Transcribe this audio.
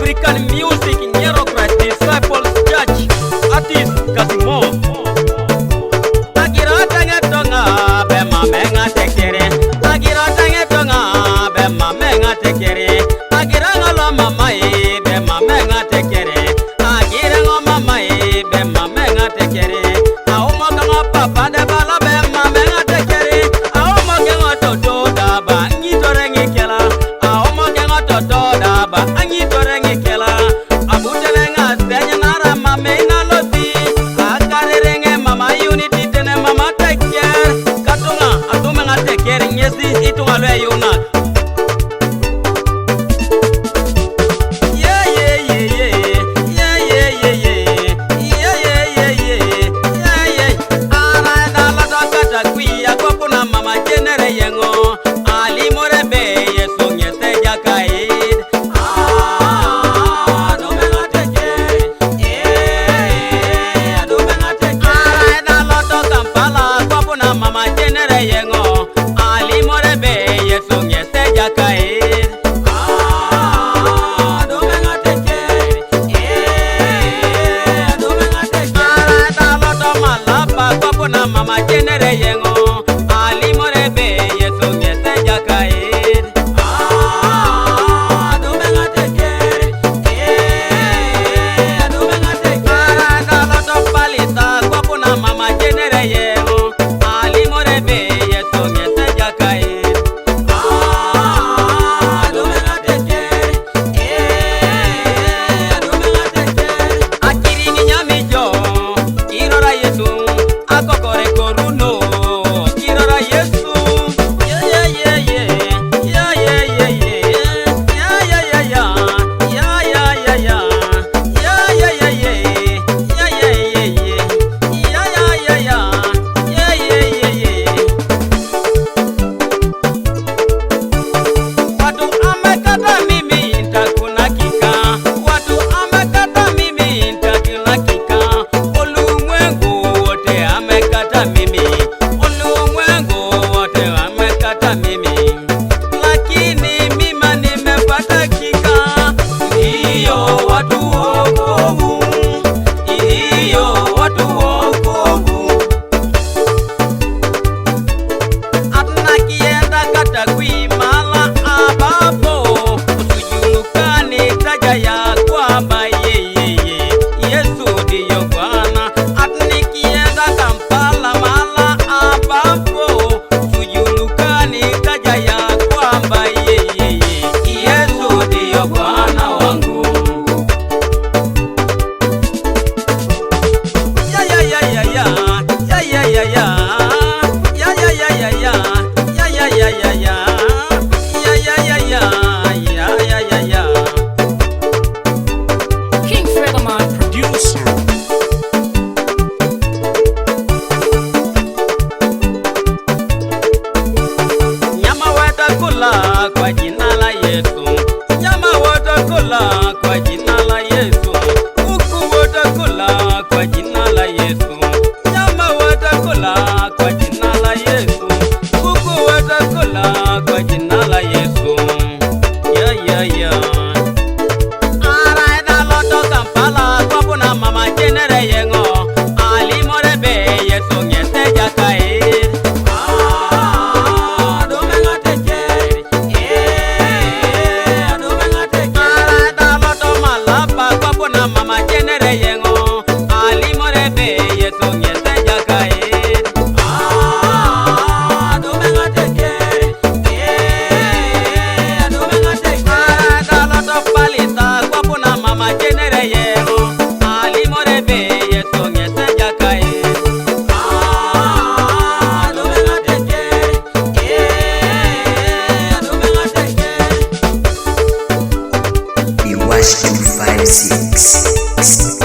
African Music Nyero Christ Disciples Church artist Kasimo Agira tangetonga be mamenga tekere Agira tangetonga be mamenga tekere Agira ngalo mamai be mamenga tekere Agira ngo mamai be mamenga tekere Ao moga papa de bala be mamenga tekere Ao moga toto daba ngitorenge kela Ao moga toto daba ngitorenge kela Abutelenga senya nara mamenga loti Akarerenge mama unity tene mama tekere Katunga atumenga tekere nyesi itunga lwe yuna Mama genere yengo ali morebe yeso nyese jakaid do menga tekere do menga tekere na loto palita kwapuna mama genere yengo ali morebe yeso nyese jakaid do menga tekere do menga tekere akiri ni nyamijo irora yesu akokore koruno kirora yesu watu amekata mimi nitakunakika watu amekata mimi nitakunakika ulimwengu wote amekata mimi ulimwengu wote amekata mimi lakini mima nimepata kika ndiyo watu wokovu ndiyo watu wokovu atna kienda kata kuimala abapo usujulukani taja ya kwamba yeye Yesu ndiyo Bwana atni kienda Kampala mala abapo usujulukani taja ya kwamba yeye Yesu ndiyo Bwana wangu King Fredaman producer. Nyama watakula kwa jina la Yesu nyama watakula kwa jina la Yesu kuku watakula kwa jina la Yesu nyama watakula kwa jina la Yesu kuku watakula kwa jina la Yesu Araida loto Kampala kwapuna mama genere yengo ali morebe Yesu nyese jakaid do menga tekere do menga tekere Araida loto malapa kwapuna mama genere yengo ali morebe Yesu nyese jakaid do menga tekere do menga tekere Araida loto palita kwapuna mama genere yengo ali morebe Yesu nyese jakaid do menga tekere do menga tekere Be watching 56.